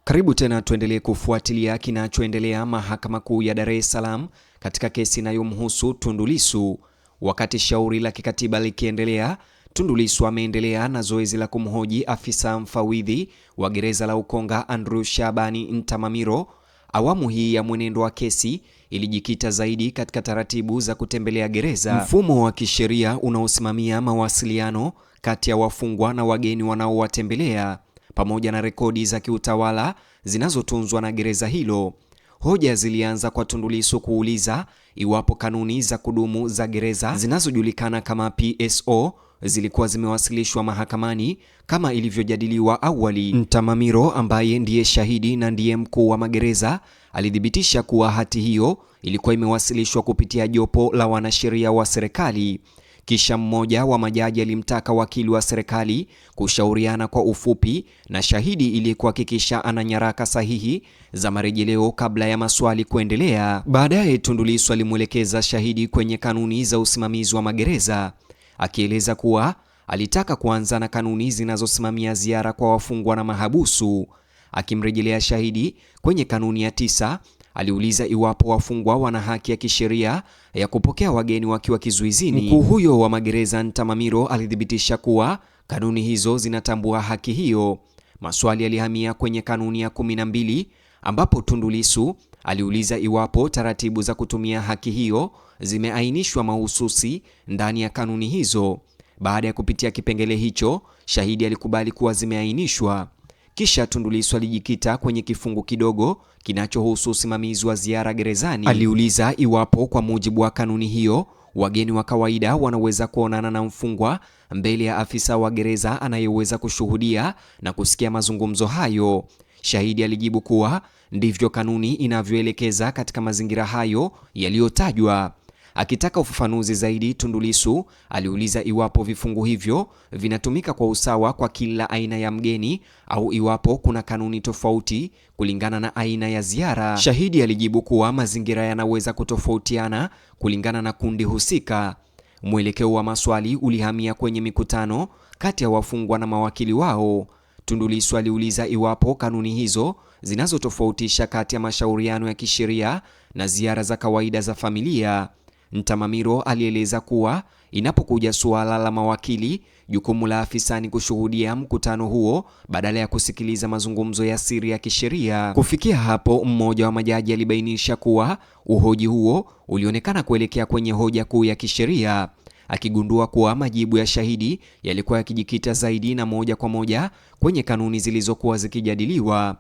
Karibu tena tuendelee kufuatilia kinachoendelea Mahakama Kuu ya Dar es Salaam katika kesi inayomhusu Tundu Lissu. Wakati shauri la kikatiba likiendelea, Tundu Lissu ameendelea na zoezi la kumhoji afisa mfawidhi wa gereza la Ukonga Andrew Shabani Ntamamiro. Awamu hii ya mwenendo wa kesi ilijikita zaidi katika taratibu za kutembelea gereza, mfumo wa kisheria unaosimamia mawasiliano kati ya wafungwa na wageni wanaowatembelea, pamoja na rekodi za kiutawala zinazotunzwa na gereza hilo. Hoja zilianza kwa Tundu Lissu kuuliza iwapo kanuni za kudumu za gereza zinazojulikana kama PSO zilikuwa zimewasilishwa mahakamani kama ilivyojadiliwa awali. Ntamamiro, ambaye ndiye shahidi na ndiye mkuu wa magereza, alithibitisha kuwa hati hiyo ilikuwa imewasilishwa kupitia jopo la wanasheria wa serikali. Kisha mmoja wa majaji alimtaka wakili wa serikali kushauriana kwa ufupi na shahidi ili kuhakikisha ana nyaraka sahihi za marejeleo kabla ya maswali kuendelea. Baadaye Tundu Lissu alimwelekeza shahidi kwenye kanuni za usimamizi wa magereza, akieleza kuwa alitaka kuanza na kanuni zinazosimamia ziara kwa wafungwa na mahabusu. Akimrejelea shahidi kwenye kanuni ya 9, aliuliza iwapo wafungwa wana haki ya kisheria ya kupokea wageni wakiwa kizuizini. Mkuu huyo wa magereza Ntamamiro alithibitisha kuwa kanuni hizo zinatambua haki hiyo. Maswali yalihamia kwenye kanuni ya 12, ambapo Tundu Lissu aliuliza iwapo taratibu za kutumia haki hiyo zimeainishwa mahususi ndani ya kanuni hizo. Baada ya kupitia kipengele hicho, shahidi alikubali kuwa zimeainishwa. Kisha Tundu Lissu alijikita kwenye kifungu kidogo kinachohusu usimamizi wa ziara gerezani. Aliuliza iwapo kwa mujibu wa kanuni hiyo wageni wa kawaida wanaweza kuonana na mfungwa mbele ya afisa wa gereza anayeweza kushuhudia na kusikia mazungumzo hayo. Shahidi alijibu kuwa ndivyo kanuni inavyoelekeza katika mazingira hayo yaliyotajwa. Akitaka ufafanuzi zaidi, Tundu Lissu aliuliza iwapo vifungu hivyo vinatumika kwa usawa kwa kila aina ya mgeni au iwapo kuna kanuni tofauti kulingana na aina ya ziara. Shahidi alijibu kuwa mazingira yanaweza kutofautiana kulingana na kundi husika. Mwelekeo wa maswali ulihamia kwenye mikutano kati ya wafungwa na mawakili wao. Tundu Lissu aliuliza iwapo kanuni hizo zinazotofautisha kati ya mashauriano ya kisheria na ziara za kawaida za familia. Ntamamiro alieleza kuwa inapokuja suala la mawakili, jukumu la afisa ni kushuhudia mkutano huo badala ya kusikiliza mazungumzo ya siri ya kisheria. Kufikia hapo, mmoja wa majaji alibainisha kuwa uhoji huo ulionekana kuelekea kwenye hoja kuu ya kisheria, akigundua kuwa majibu ya shahidi yalikuwa yakijikita zaidi na moja kwa moja kwenye kanuni zilizokuwa zikijadiliwa.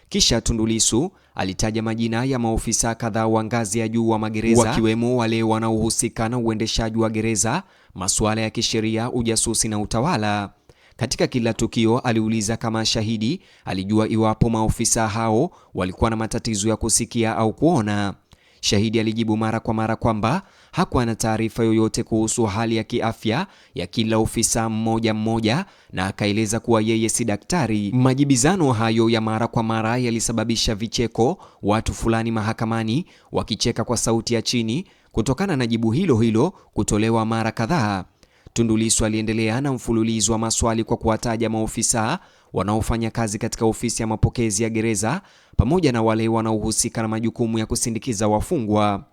Kisha Tundu Lissu alitaja majina ya maofisa kadhaa wa ngazi ya juu wa magereza, wakiwemo wale wanaohusika na uendeshaji wa gereza, masuala ya kisheria, ujasusi na utawala. Katika kila tukio aliuliza kama shahidi alijua iwapo maofisa hao walikuwa na matatizo ya kusikia au kuona. Shahidi alijibu mara kwa mara kwamba hakuwa na taarifa yoyote kuhusu hali ya kiafya ya kila ofisa mmoja mmoja, na akaeleza kuwa yeye si daktari. Majibizano hayo ya mara kwa mara yalisababisha vicheko, watu fulani mahakamani wakicheka kwa sauti ya chini kutokana na jibu hilo hilo kutolewa mara kadhaa. Tundu Lissu aliendelea na mfululizo wa maswali kwa kuwataja maofisa wanaofanya kazi katika ofisi ya mapokezi ya gereza pamoja na wale wanaohusika na majukumu ya kusindikiza wafungwa.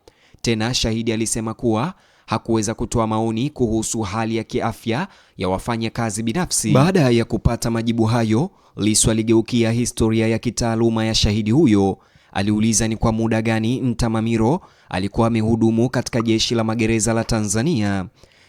Tena shahidi alisema kuwa hakuweza kutoa maoni kuhusu hali ya kiafya ya wafanya kazi binafsi. Baada ya kupata majibu hayo, Lissu aligeukia historia ya kitaaluma ya shahidi huyo. Aliuliza ni kwa muda gani Ntamamiro alikuwa amehudumu katika jeshi la magereza la Tanzania.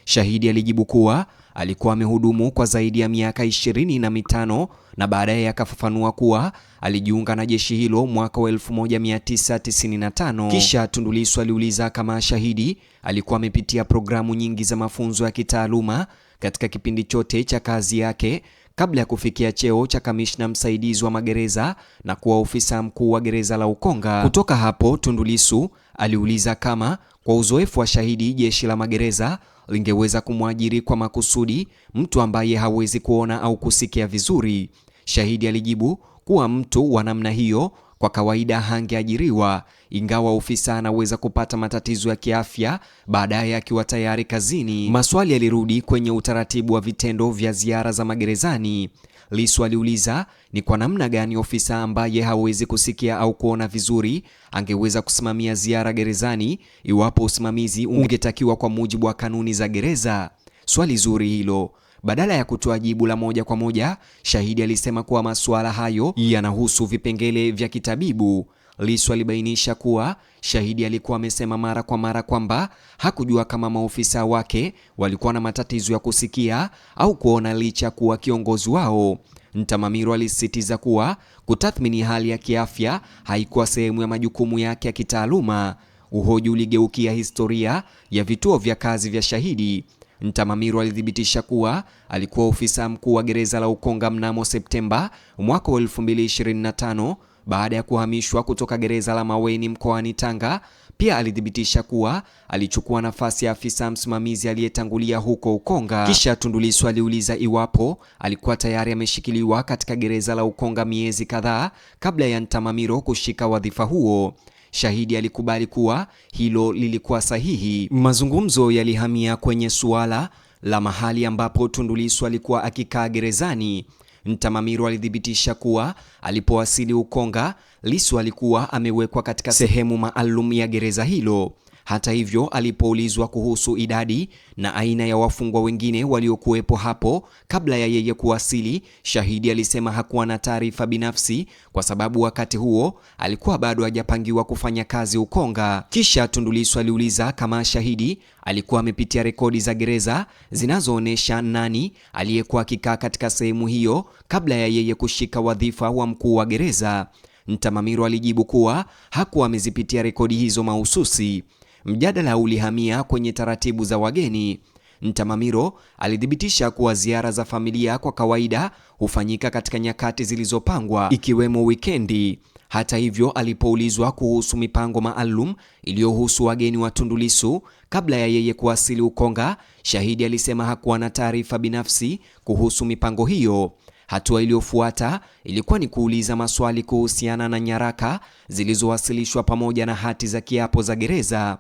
Shahidi alijibu kuwa alikuwa amehudumu kwa zaidi ya miaka 25 na baadaye akafafanua kuwa alijiunga na jeshi hilo mwaka wa 1995. Kisha Tundu Lissu aliuliza kama shahidi alikuwa amepitia programu nyingi za mafunzo ya kitaaluma katika kipindi chote cha kazi yake kabla ya kufikia cheo cha kamishna msaidizi wa magereza na kuwa ofisa mkuu wa gereza la Ukonga. Kutoka hapo, Tundu Lissu aliuliza kama kwa uzoefu wa shahidi jeshi la magereza lingeweza kumwajiri kwa makusudi mtu ambaye hawezi kuona au kusikia vizuri. Shahidi alijibu kuwa mtu wa namna hiyo kwa kawaida hangeajiriwa, ingawa ofisa anaweza kupata matatizo ya kiafya baadaye akiwa tayari kazini. Maswali yalirudi kwenye utaratibu wa vitendo vya ziara za magerezani. Lissu aliuliza ni kwa namna gani ofisa ambaye hawezi kusikia au kuona vizuri angeweza kusimamia ziara gerezani iwapo usimamizi ungetakiwa kwa mujibu wa kanuni za gereza. Swali zuri hilo. Badala ya kutoa jibu la moja kwa moja, shahidi alisema kuwa masuala hayo yanahusu vipengele vya kitabibu. Lissu alibainisha kuwa shahidi alikuwa amesema mara kwa mara kwamba hakujua kama maofisa wake walikuwa na matatizo ya kusikia au kuona licha kuwa kiongozi wao. Ntamamiro alisisitiza kuwa kutathmini hali ya kiafya haikuwa sehemu ya majukumu yake ya kitaaluma. Uhoji uligeukia historia ya vituo vya kazi vya shahidi. Ntamamiro alithibitisha kuwa alikuwa ofisa mkuu wa gereza la Ukonga mnamo Septemba mwaka 2025 baada ya kuhamishwa kutoka gereza la Maweni mkoani Tanga. Pia alithibitisha kuwa alichukua nafasi ya afisa msimamizi aliyetangulia huko Ukonga. Kisha Tundu Lissu aliuliza iwapo alikuwa tayari ameshikiliwa katika gereza la Ukonga miezi kadhaa kabla ya Ntamamiro kushika wadhifa huo. Shahidi alikubali kuwa hilo lilikuwa sahihi. Mazungumzo yalihamia kwenye suala la mahali ambapo Tundu Lissu alikuwa akikaa gerezani. Ntamamiro alithibitisha kuwa alipowasili Ukonga, Lissu alikuwa amewekwa katika sehemu maalum ya gereza hilo. Hata hivyo, alipoulizwa kuhusu idadi na aina ya wafungwa wengine waliokuwepo hapo kabla ya yeye kuwasili, shahidi alisema hakuwa na taarifa binafsi kwa sababu wakati huo alikuwa bado hajapangiwa kufanya kazi Ukonga. Kisha Tundu Lissu aliuliza kama shahidi alikuwa amepitia rekodi za gereza zinazoonyesha nani aliyekuwa akikaa katika sehemu hiyo kabla ya yeye kushika wadhifa wa mkuu wa gereza. Ntamamiro alijibu kuwa hakuwa amezipitia rekodi hizo mahususi. Mjadala ulihamia kwenye taratibu za wageni. Ntamamiro alithibitisha kuwa ziara za familia kwa kawaida hufanyika katika nyakati zilizopangwa ikiwemo wikendi. Hata hivyo, alipoulizwa kuhusu mipango maalum iliyohusu wageni wa Tundu Lissu kabla ya yeye kuwasili Ukonga, shahidi alisema hakuwa na taarifa binafsi kuhusu mipango hiyo. Hatua iliyofuata ilikuwa ni kuuliza maswali kuhusiana na nyaraka zilizowasilishwa pamoja na hati za kiapo za gereza.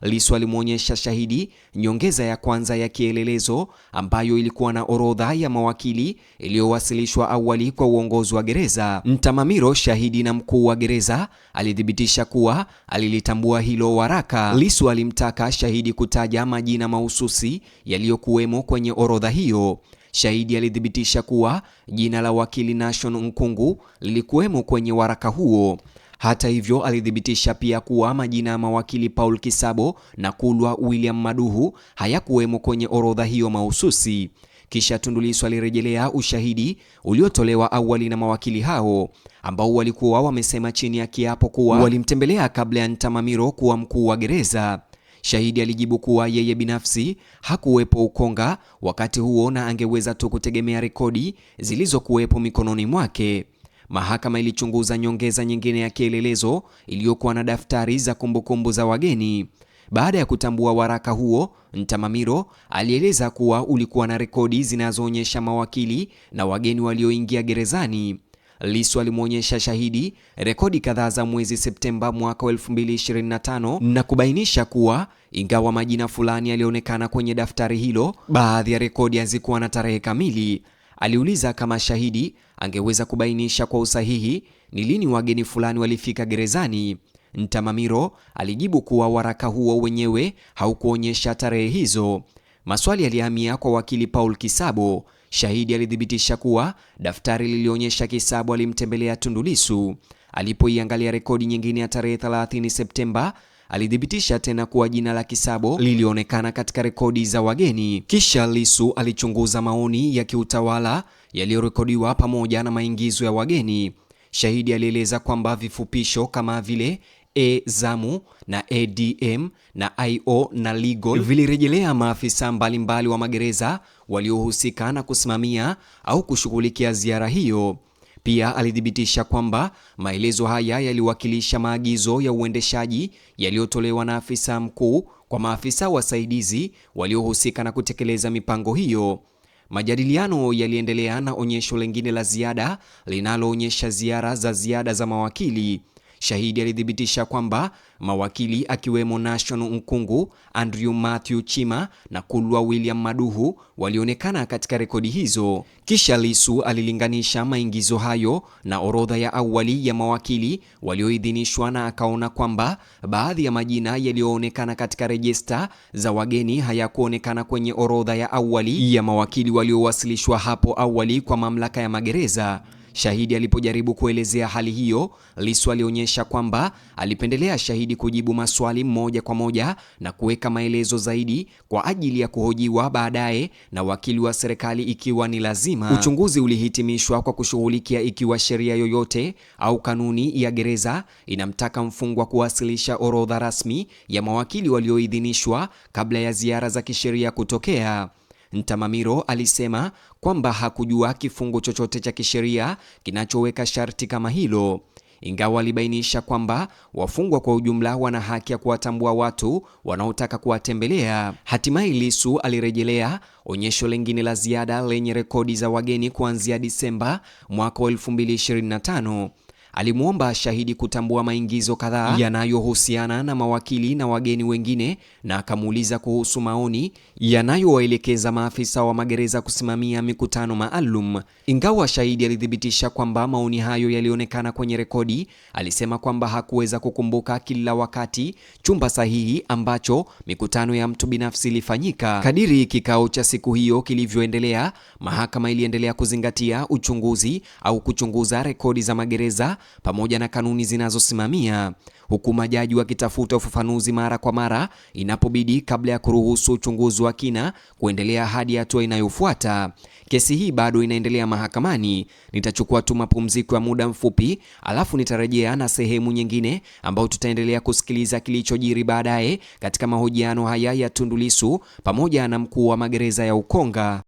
Lissu alimwonyesha shahidi nyongeza ya kwanza ya kielelezo ambayo ilikuwa na orodha ya mawakili iliyowasilishwa awali kwa uongozi wa gereza. Ntamamiro, shahidi na mkuu wa gereza, alithibitisha kuwa alilitambua hilo waraka. Lissu alimtaka shahidi kutaja majina mahususi yaliyokuwemo kwenye orodha hiyo. Shahidi alithibitisha kuwa jina la wakili Nation Nkungu lilikuwemo kwenye waraka huo. Hata hivyo, alithibitisha pia kuwa majina ya mawakili Paul Kisabo na Kulwa William Maduhu hayakuwemo kwenye orodha hiyo mahususi. Kisha Tundu Lissu alirejelea ushahidi uliotolewa awali na mawakili hao ambao walikuwa wamesema chini ya kiapo kuwa walimtembelea kabla ya Ntamamiro kuwa mkuu wa gereza. Shahidi alijibu kuwa yeye binafsi hakuwepo Ukonga wakati huo na angeweza tu kutegemea rekodi zilizokuwepo mikononi mwake. Mahakama ilichunguza nyongeza nyingine ya kielelezo iliyokuwa na daftari za kumbukumbu za wageni. Baada ya kutambua waraka huo, Ntamamiro alieleza kuwa ulikuwa na rekodi zinazoonyesha mawakili na wageni walioingia gerezani. Lissu alimwonyesha shahidi rekodi kadhaa za mwezi Septemba mwaka 2025 na kubainisha kuwa ingawa majina fulani yalionekana kwenye daftari hilo, baadhi ya rekodi hazikuwa na tarehe kamili. Aliuliza kama shahidi angeweza kubainisha kwa usahihi ni lini wageni fulani walifika gerezani. Ntamamiro alijibu kuwa waraka huo wenyewe haukuonyesha tarehe hizo. Maswali yalihamia kwa wakili Paul Kisabo. Shahidi alithibitisha kuwa daftari lilionyesha Kisabo alimtembelea Tundu Lissu. Alipoiangalia rekodi nyingine ya tarehe 30 Septemba, alithibitisha tena kuwa jina la Kisabo lilionekana katika rekodi za wageni. Kisha Lissu alichunguza maoni ya kiutawala yaliyorekodiwa pamoja na maingizo ya wageni. Shahidi alieleza kwamba vifupisho kama vile Zamu na ADM na IO na Legal vilirejelea maafisa mbalimbali wa magereza waliohusika na kusimamia au kushughulikia ziara hiyo. Pia alithibitisha kwamba maelezo haya yaliwakilisha maagizo ya uendeshaji yaliyotolewa na afisa mkuu kwa maafisa wasaidizi waliohusika na kutekeleza mipango hiyo. Majadiliano yaliendelea na onyesho lingine la ziada linaloonyesha ziara za ziada za mawakili. Shahidi alithibitisha kwamba mawakili akiwemo Nation Nkungu, Andrew Mathew Chima na Kulwa William Maduhu walionekana katika rekodi hizo. Kisha Lissu alilinganisha maingizo hayo na orodha ya awali ya mawakili walioidhinishwa na akaona kwamba baadhi ya majina yaliyoonekana katika rejista za wageni hayakuonekana kwenye orodha ya awali ya mawakili waliowasilishwa hapo awali kwa mamlaka ya magereza. Shahidi alipojaribu kuelezea hali hiyo, Lissu alionyesha kwamba alipendelea shahidi kujibu maswali moja kwa moja na kuweka maelezo zaidi kwa ajili ya kuhojiwa baadaye na wakili wa serikali ikiwa ni lazima. Uchunguzi ulihitimishwa kwa kushughulikia ikiwa sheria yoyote au kanuni ya gereza inamtaka mfungwa kuwasilisha orodha rasmi ya mawakili walioidhinishwa kabla ya ziara za kisheria kutokea. Ntamamiro alisema kwamba hakujua kifungu chochote cha kisheria kinachoweka sharti kama hilo, ingawa alibainisha kwamba wafungwa kwa ujumla wana haki ya kuwatambua watu wanaotaka kuwatembelea. Hatimaye Lissu alirejelea onyesho lingine la ziada lenye rekodi za wageni kuanzia Disemba mwaka 2025. Alimuomba shahidi kutambua maingizo kadhaa yanayohusiana na mawakili na wageni wengine na akamuuliza kuhusu maoni yanayowaelekeza maafisa wa magereza kusimamia mikutano maalum. Ingawa shahidi alithibitisha kwamba maoni hayo yalionekana kwenye rekodi, alisema kwamba hakuweza kukumbuka kila wakati chumba sahihi ambacho mikutano ya mtu binafsi ilifanyika. Kadiri kikao cha siku hiyo kilivyoendelea, mahakama iliendelea kuzingatia uchunguzi au kuchunguza rekodi za magereza pamoja na kanuni zinazosimamia, huku majaji wakitafuta ufafanuzi mara kwa mara inapobidi kabla ya kuruhusu uchunguzi wa kina kuendelea hadi hatua inayofuata. Kesi hii bado inaendelea mahakamani. Nitachukua tu mapumziko ya muda mfupi, alafu nitarejea na sehemu nyingine ambayo tutaendelea kusikiliza kilichojiri baadaye katika mahojiano haya ya Tundu Lissu pamoja na mkuu wa magereza ya Ukonga.